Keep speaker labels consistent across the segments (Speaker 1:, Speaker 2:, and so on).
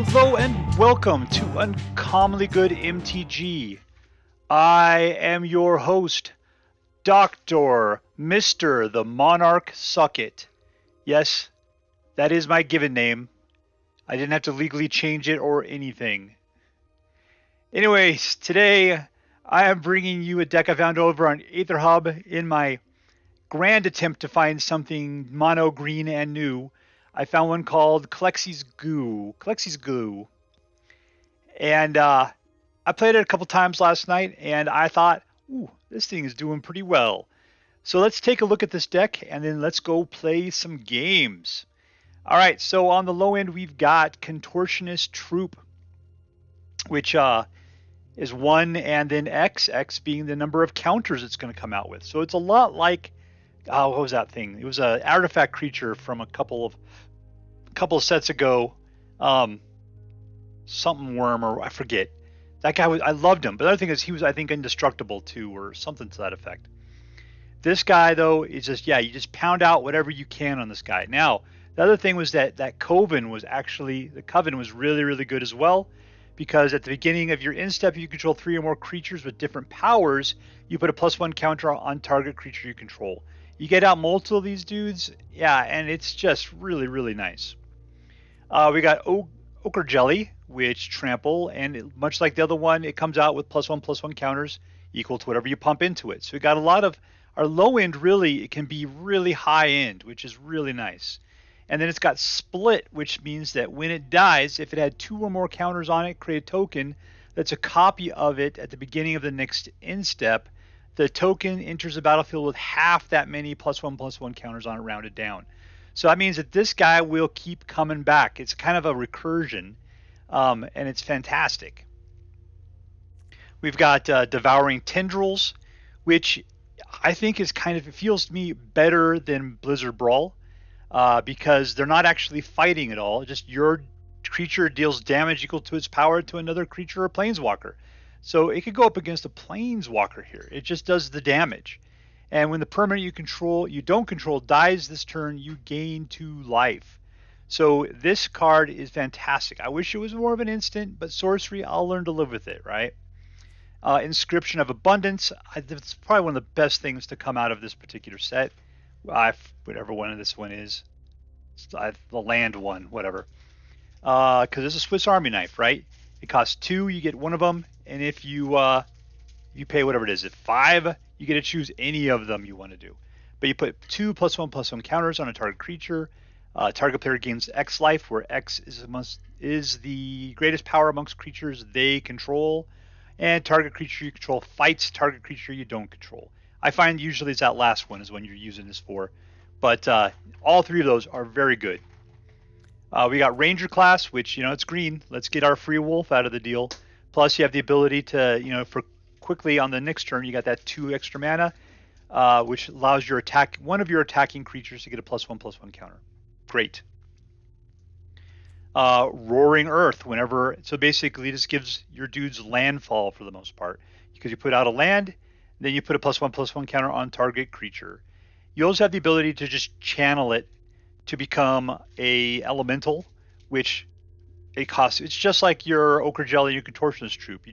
Speaker 1: Hello and welcome to Uncommonly Good MTG. I am your host, Dr. Mr. the Monarch Suckit. Yes, that is my given name. I didn't have to legally change it or anything. Anyways, today I am bringing you a deck I found over on AetherHub in my grand attempt to find something mono, green, and new. I found one called Clexie's Glue. And I played it a couple times last night, and I thought, ooh, this thing is doing pretty well. So let's take a look at this deck, and then let's go play some games. All right, so on the low end, we've got Contortionist Troop, which is 1 and then X being the number of counters it's going to come out with. So it's a lot like, what was that thing? It was an artifact creature from a couple of sets ago, something worm, or I forget. That guy I loved him, but the other thing is he was, I think, indestructible too, or something to that effect. This guy though is just, you just pound out whatever you can on this guy. Now the other thing was that Coven was really, really good as well, because at the beginning of your end step, you control 3 or more creatures with different powers. You put a +1 counter on target creature you control. You get out multiple of these dudes, and it's just really, really nice. We got Ochre Jelly, which trample, and much like the other one, it comes out with +1/+1 counters equal to whatever you pump into it. So we got a lot of our low end. Really, it can be really high end, which is really nice. And then it's got Split, which means that when it dies, if it had 2 or more counters on it, create a token that's a copy of it at the beginning of the next end step. The token enters the battlefield with half that many +1/+1 counters on it, rounded down. So that means that this guy will keep coming back. It's kind of a recursion, and it's fantastic. We've got Devouring Tendrils, which I think is it feels to me better than Blizzard Brawl, because they're not actually fighting at all. Just your creature deals damage equal to its power to another creature or planeswalker. So it could go up against a planeswalker here. It just does the damage. And when the permanent you don't control dies this turn, you gain 2 life. So this card is fantastic. I wish it was more of an instant, but sorcery, I'll learn to live with it, right? Inscription of Abundance. It's probably one of the best things to come out of this particular set. Whatever one of this one is. The land one, whatever. Because it's a Swiss Army knife, right? It costs 2, you get one of them, and if you pay whatever it is, at 5, you get to choose any of them you want to do. But you put 2 +1/+1 counters on a target creature. Target player gains X life, where X is the greatest power amongst creatures they control, and target creature you control fights target creature you don't control. I find usually it's that last one is when you're using this for, but all 3 of those are very good. We got Ranger class, which it's green. Let's get our free wolf out of the deal. Plus, you have the ability to for quickly on the next turn, you got that 2 extra mana, which allows one of your attacking creatures to get a +1/+1 counter. Great. Roaring Earth, so basically this gives your dudes landfall for the most part, because you put out a land, then you put a +1/+1 counter on target creature. You also have the ability to just channel it to become a elemental, which it's just like your Ochre Jelly, your Contortionist Troop.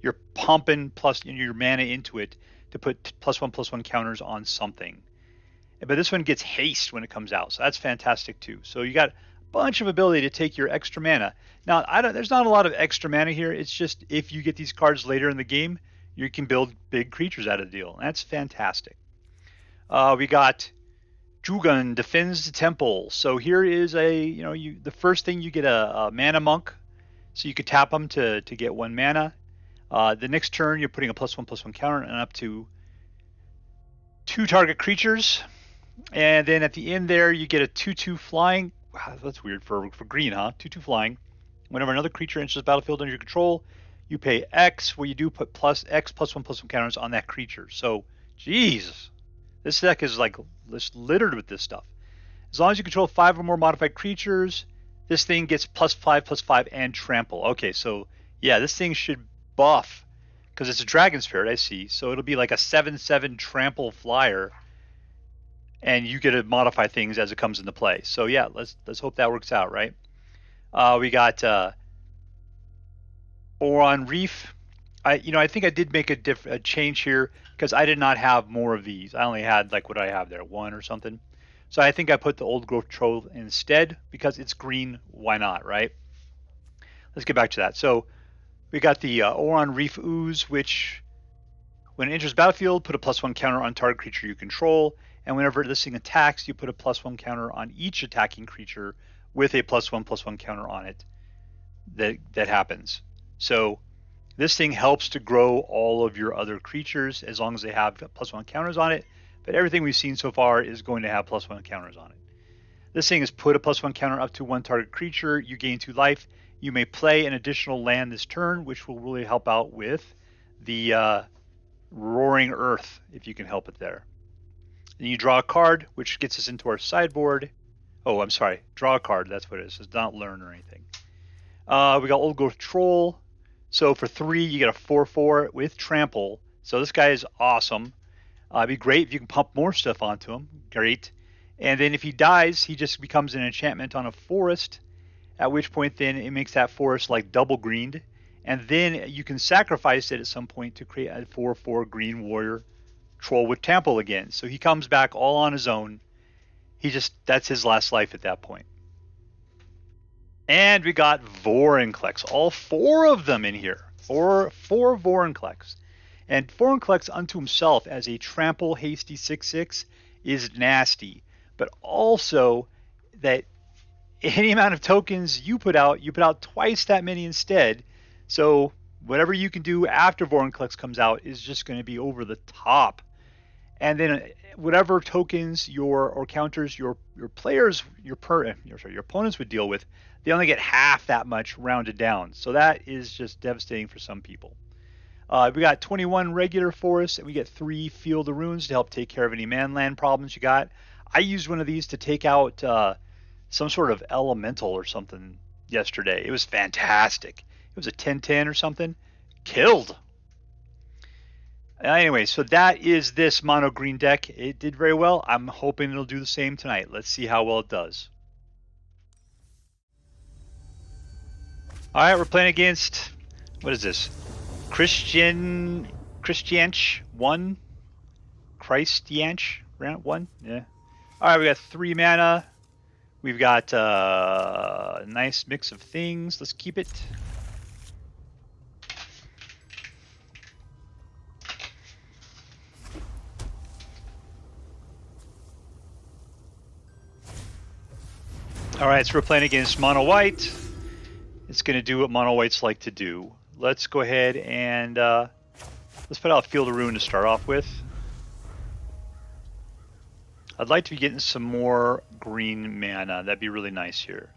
Speaker 1: You're pumping your mana into it to put +1/+1 counters on something. But this one gets haste when it comes out, so that's fantastic too. So you got a bunch of ability to take your extra mana. Now, there's not a lot of extra mana here. It's just if you get these cards later in the game, you can build big creatures out of the deal. That's fantastic. We got Jugun Defends the Temple. So here is the first thing you get a mana monk, so you could tap them to get 1 mana. The next turn you're putting a +1/+1 counter and up to 2 target creatures, and then at the end there you get a 2/2 flying. Wow, that's weird for green, huh? 2/2 flying. Whenever another creature enters the battlefield under your control, you pay X, where you do put +X +1/+1 counters on that creature. So, Jesus. This deck is littered with this stuff. As long as you control 5 or more modified creatures, this thing gets +5/+5 and trample. Okay, so yeah, this thing should buff, because it's a Dragon Spirit, I see. So it'll be like a 7/7 trample flyer, and you get to modify things as it comes into play. So yeah, let's hope that works out, right? We got Oran-Rief. I think I did make a change here because I did not have more of these. I only had like what I have there, 1 or something. So I think I put the old growth troll instead because it's green. Why not, right? Let's get back to that. So we got the Oran-Rief Ooze, which when it enters battlefield, put a +1 counter on target creature you control, and whenever this thing attacks, you put a +1 counter on each attacking creature with a +1/+1 counter on it. That happens. So this thing helps to grow all of your other creatures as long as they have +1 counters on it. But everything we've seen so far is going to have +1 counters on it. This thing is put a +1 counter up to 1 target creature. You gain 2 life. You may play an additional land this turn, which will really help out with the Roaring Earth, if you can help it there. Then you draw a card, which gets us into our sideboard. Oh, I'm sorry. Draw a card. That's what it is. It's not learn or anything. We got Old Growth Troll. So for 3, you get a 4/4 with Trample. So this guy is awesome. It'd be great if you can pump more stuff onto him. Great. And then if he dies, he just becomes an enchantment on a forest, at which point then it makes that forest like double greened. And then you can sacrifice it at some point to create a 4/4 green warrior troll with Trample again. So he comes back all on his own. That's his last life at that point. And we got Vorinclex, all 4 of them in here, four Vorinclex. And Vorinclex unto himself as a trample hasty 6/6 is nasty, but also that any amount of tokens you put out twice that many instead. So whatever you can do after Vorinclex comes out is just going to be over the top. And then whatever tokens or counters your opponents would deal with, they only get half that much rounded down. So that is just devastating for some people. We got 21 regular forests, and we get 3 Field of Runes to help take care of any manland problems you got. I used one of these to take out some sort of elemental or something yesterday. It was fantastic. It was a 10/10 or something. Killed. Anyway, so that is this mono green deck. It did very well. I'm hoping it'll do the same tonight. Let's see how well it does. All right, we're playing against, what is this? Christianch 1? Christianch 1? Yeah. All right, we got 3 mana. We've got a nice mix of things. Let's keep it. All right, so we're playing against mono white. It's going to do what mono whites like to do. Let's go ahead and let's put out Field of Ruin to start off with. I'd like to be getting some more green mana. That'd be really nice here.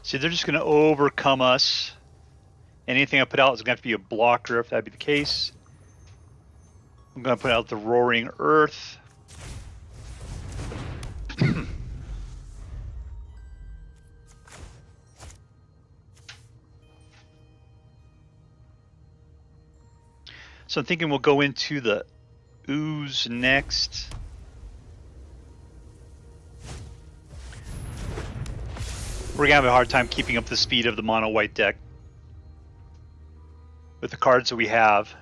Speaker 1: See, they're just going to overcome us. Anything I put out is going to have to be a blocker if that be the case. I'm going to put out the Roaring Earth. So I'm thinking we'll go into the Ooze next. We're going to have a hard time keeping up the speed of the mono white deck with the cards that we have.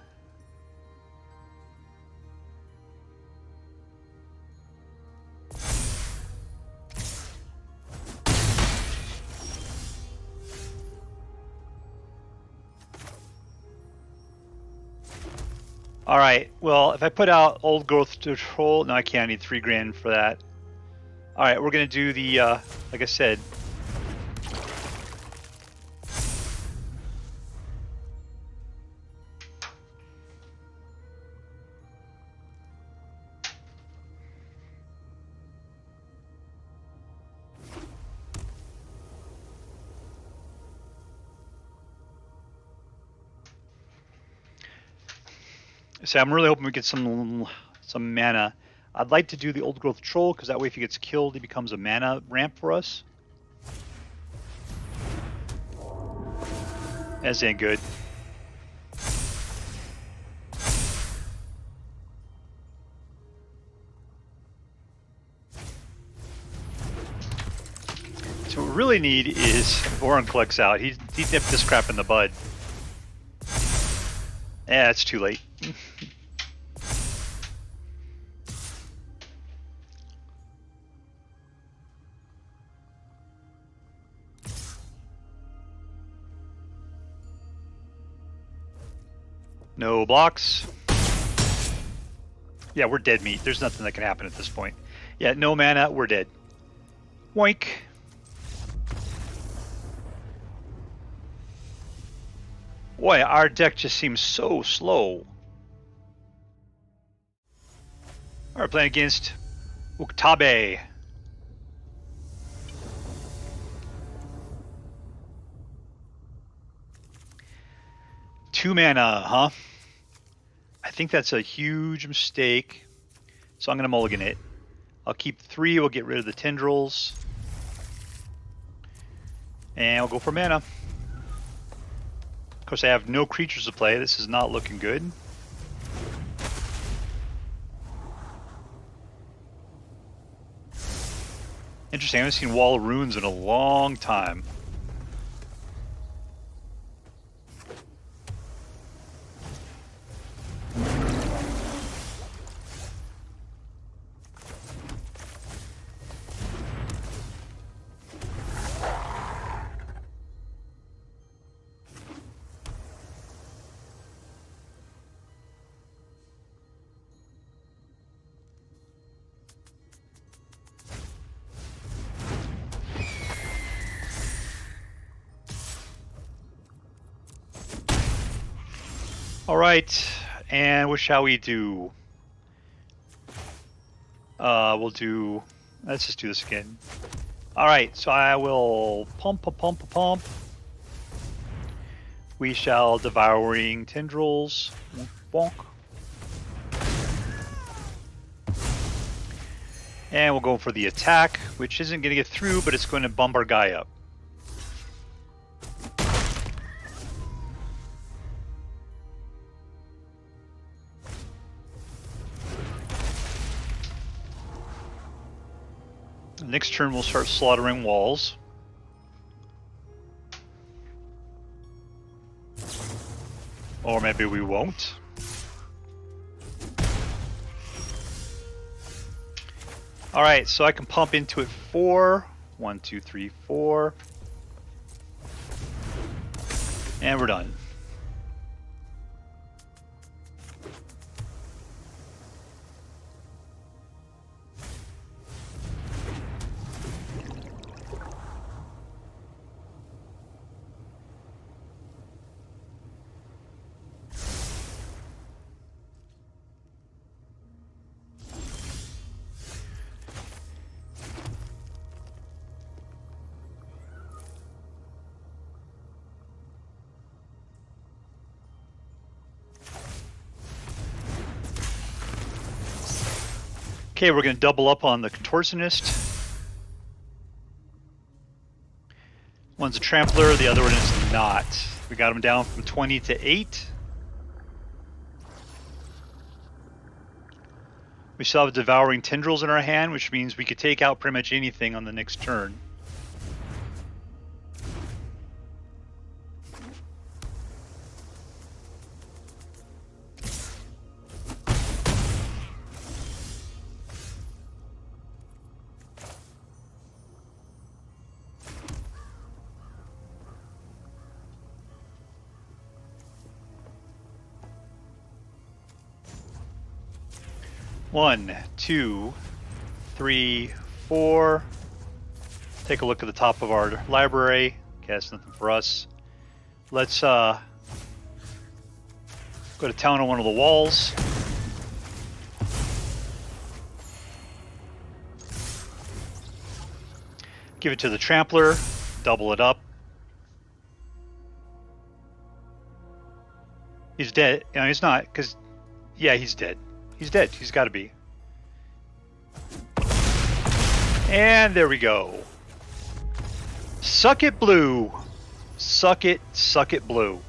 Speaker 1: All right, well, if I put out Old Growth Troll, no, I can't. I need 3 grand for that. All right, we're going to do the, like I said, so I'm really hoping we get some mana. I'd like to do the Old Growth Troll because that way if he gets killed, he becomes a mana ramp for us. That ain't good. So what we really need is Oran collects out. He nipped this crap in the bud. Yeah, it's too late. No blocks. Yeah, we're dead meat. There's nothing that can happen at this point. Yeah, no mana, we're dead. Woink. Boy, our deck just seems so slow. Alright, playing against Uktabe. Two mana, huh? I think that's a huge mistake. So I'm going to mulligan it. I'll keep 3, we'll get rid of the tendrils. And we'll go for mana. Of course, I have no creatures to play. This is not looking good. Interesting, I haven't seen Wall of Runes in a long time. Alright, and what shall we do? We'll do... Let's just do this again. Alright, so I will pump. We shall Devouring Tendrils. Bonk. And we'll go for the attack, which isn't going to get through, but it's going to bump our guy up. Next turn we'll start slaughtering walls. Or maybe we won't. Alright, so I can pump into it 4. 1, 2, 3, 4. And we're done. Okay, we're going to double up on the Contortionist. One's a Trampler, the other one is not. We got him down from 20 to 8. We still have Devouring Tendrils in our hand, which means we could take out pretty much anything on the next turn. One, 2, 3, 4. Take a look at the top of our library. Okay, that's nothing for us. Let's go to town on one of the walls. Give it to the Trampler. Double it up. He's dead. No, he's not, because, yeah, he's dead. He's dead. He's got to be. And there we go. Suck it, blue. Suck it blue.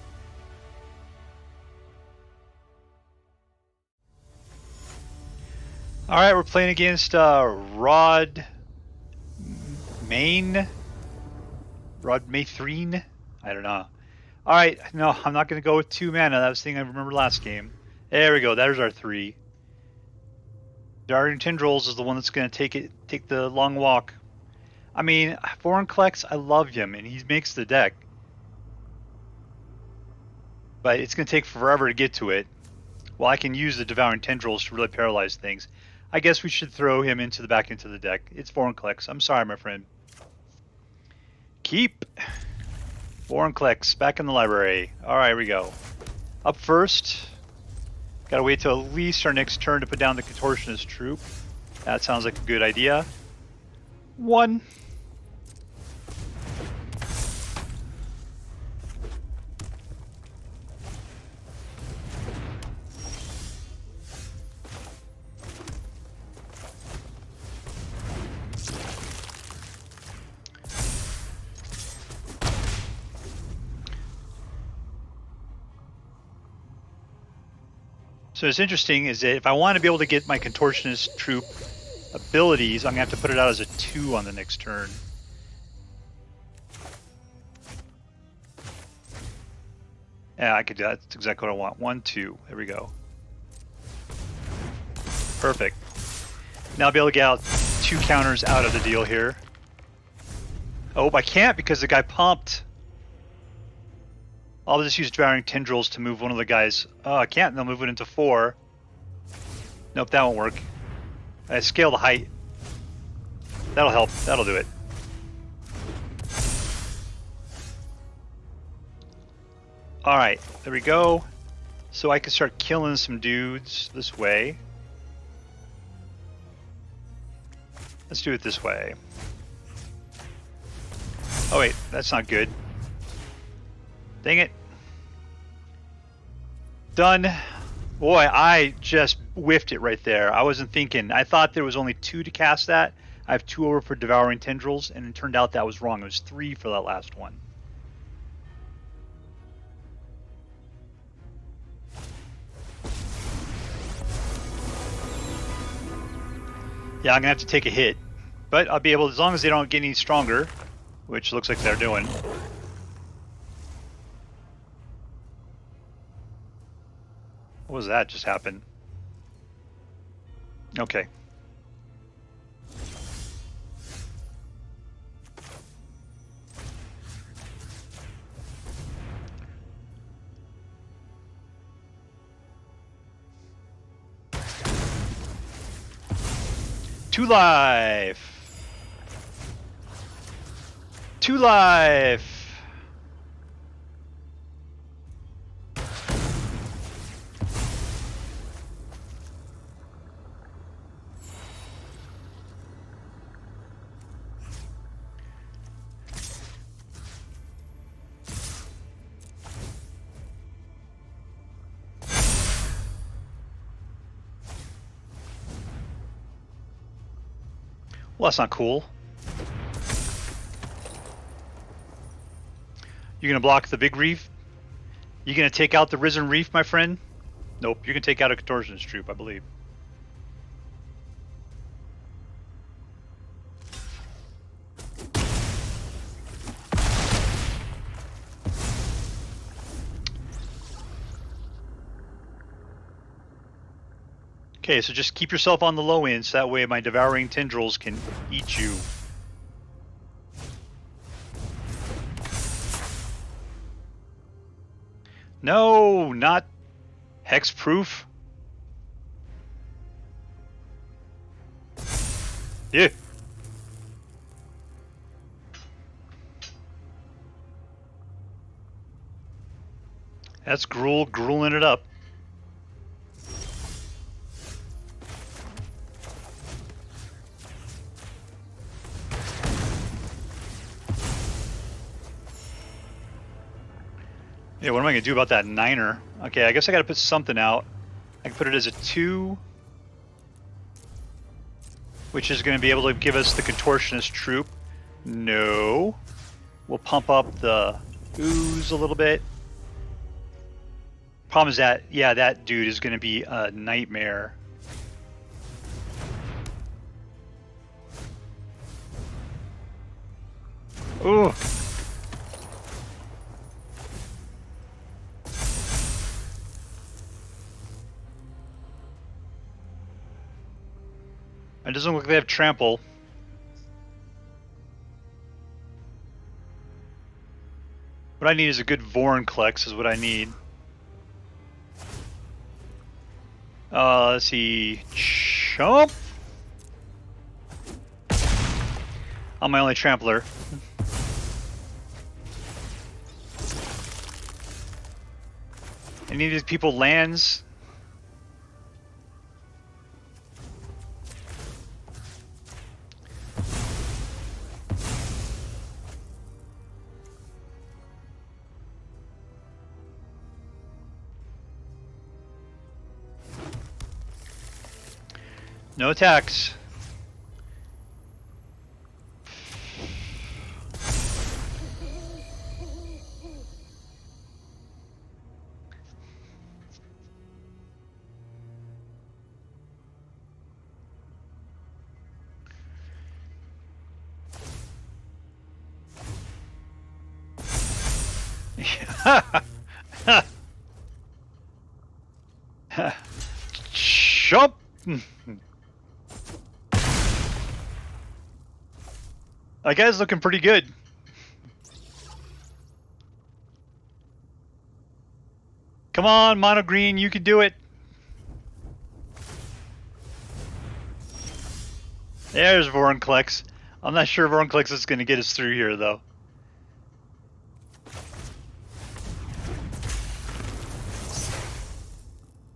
Speaker 1: Alright, we're playing against Rod Mathrine? I don't know. Alright, no, I'm not going to go with 2 mana. That was the thing I remember last game. There we go, there's our 3. Devouring Tendrils is the one that's going to take the long walk. I mean, Foreign Clex, I love him, and he makes the deck. But it's going to take forever to get to it. Well, I can use the Devouring Tendrils to really paralyze things. I guess we should throw him back into the deck. It's Foreign Clex. I'm sorry, my friend. Keep. Foreign Clex back in the library. Alright, here we go. Up first. Gotta wait till at least our next turn to put down the Contortionist Troop. That sounds like a good idea. 1. So what's interesting is that if I want to be able to get my Contortionist Troop abilities, I'm going to have to put it out as a 2 on the next turn. Yeah, I could do that. That's exactly what I want. 1, 2. There we go. Perfect. Now I'll be able to get out 2 counters out of the deal here. Oh, I can't because the guy pumped. I'll just use Devouring Tendrils to move one of the guys. Oh, I can't. They'll move it into 4. Nope, that won't work. I scale the height. That'll help. That'll do it. Alright, there we go. So I can start killing some dudes this way. Let's do it this way. Oh wait, that's not good. Dang it. Done. Boy, I just whiffed it right there. I wasn't thinking. I thought there was only 2 to cast that. I have 2 over for Devouring Tendrils, and it turned out that was wrong. It was 3 for that last one. Yeah, I'm going to have to take a hit. But I'll be able, as long as they don't get any stronger, which looks like they're doing. What was that just happened? Okay. Two life. 2 life. Well, that's not cool. You're gonna block the big reef? You gonna take out the Risen Reef, my friend? Nope, you can take out a Contortionist Troop, I believe. Okay, so just keep yourself on the low end, so that way my Devouring Tendrils can eat you. No, not hexproof. Yeah. That's Gruul grueling it up. Yeah, what am I going to do about that 9er? Okay, I guess I got to put something out. I can put it as a 2, which is going to be able to give us the Contortionist Troop. No. We'll pump up the Ooze a little bit. Problem is that, yeah, that dude is going to be a nightmare. Ooh. It doesn't look like they have trample. What I need is a good Vorinclex is what I need. Let's see. Chomp! I'm my only trampler. I needed people lands. No attacks. Chop. That guy's looking pretty good. Come on, Mono Green, you can do it. There's Vorinclex. I'm not sure Vorinclex is going to get us through here, though.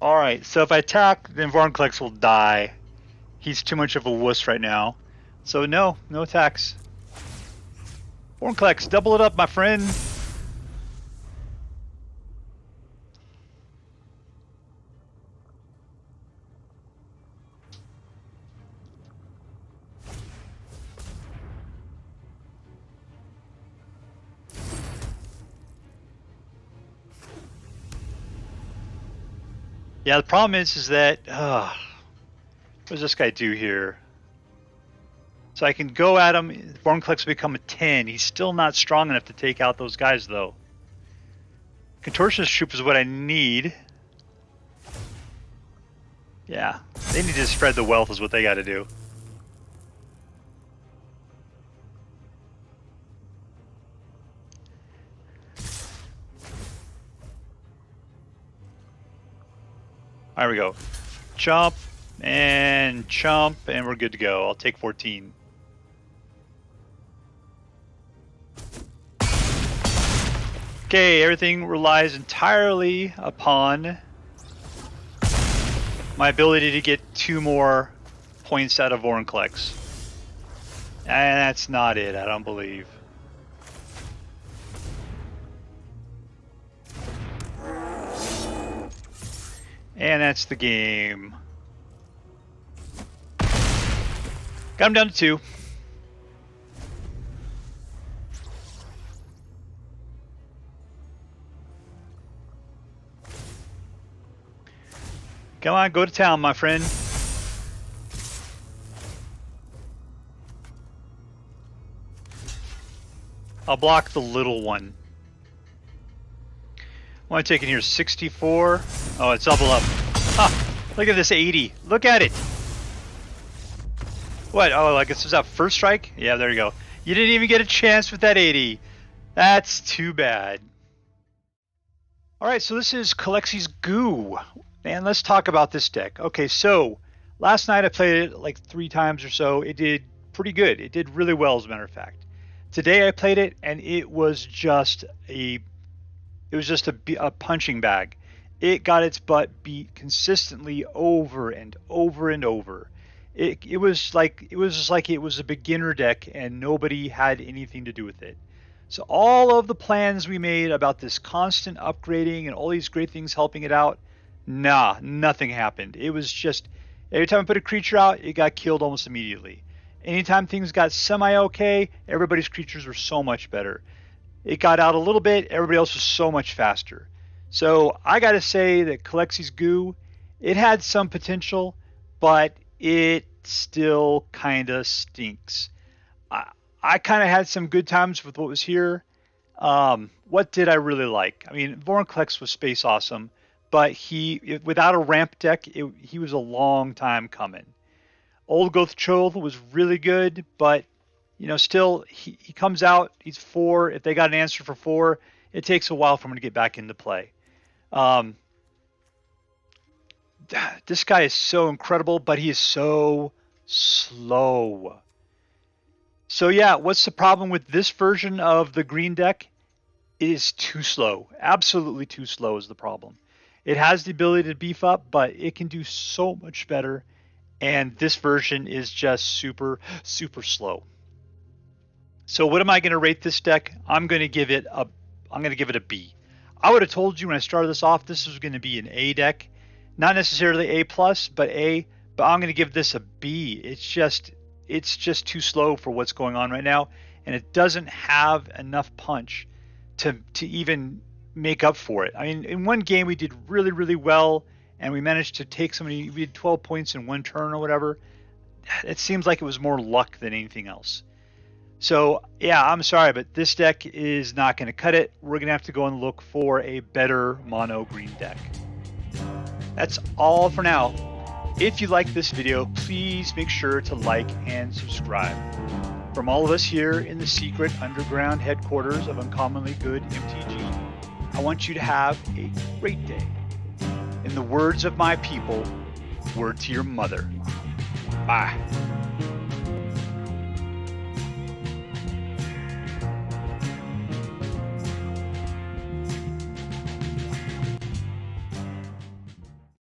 Speaker 1: Alright, so if I attack, then Vorinclex will die. He's too much of a wuss right now. So no attacks. Vorinclex, double it up, my friend. Yeah, the problem is that what does this guy do here? So I can go at him. Vorinclex will become a 10. He's still not strong enough to take out those guys, though. Contortionist Troop is what I need. Yeah, they need to spread the wealth is what they got to do. There we go. Chomp and chomp, and we're good to go. I'll take 14. Okay, everything relies entirely upon my ability to get 2 more points out of Vorinclex. And that's not it, I don't believe. And that's the game. Got him down to 2. Come on, go to town, my friend. I'll block the little one. What am I taking here? 64? Oh, it's double up. Ah, look at this 80. Look at it. What? Oh, I guess was that first strike? Yeah, there you go. You didn't even get a chance with that 80. That's too bad. Alright, so this is Clexie's Goo. And let's talk about this deck. Okay, so last night I played it like 3 times or so. It did pretty good. It did really well, as a matter of fact. Today I played it, and it was just a punching bag. It got its butt beat consistently over and over and over. It was just like it was a beginner deck, and nobody had anything to do with it. So all of the plans we made about this constant upgrading and all these great things helping it out, nah, nothing happened. It was just every time I put a creature out, it got killed almost immediately. Anytime things got semi-okay, everybody's creatures were so much better. it got out a little bit. Everybody else was so much faster. So I got to say that Clexie's goo, it had some potential, but it still kind of stinks. I kind of had some good times with what was here. What did I really like? I mean, Vorinclex was space awesome, but without a ramp deck, he was a long time coming. Old Goth Chol was really good, but still he comes out. He's 4. If they got an answer for 4, it takes a while for him to get back into play. This guy is so incredible, but he is so slow. So yeah, what's the problem with this version of the green deck? It is too slow. Absolutely too slow is the problem. It has the ability to beef up, but it can do so much better. And this version is just super, super slow. So what am I going to rate this deck? I'm going to give it a B. I would have told you when I started this off, this was going to be an A deck. Not necessarily A+, but A. But I'm going to give this a B. It's just too slow for what's going on right now, and it doesn't have enough punch to even make up for it. I mean, in one game we did really, really well, and we managed to take we had 12 points in one turn or whatever. It seems like it was more luck than anything else. So yeah, I'm sorry, but this deck is not going to cut it. We're going to have to go and look for a better mono green deck. That's all for now. If you like this video, please make sure to like and subscribe. From all of us here in the secret underground headquarters of Uncommonly Good MTG, I want you to have a great day. In the words of my people, word to your mother. Bye.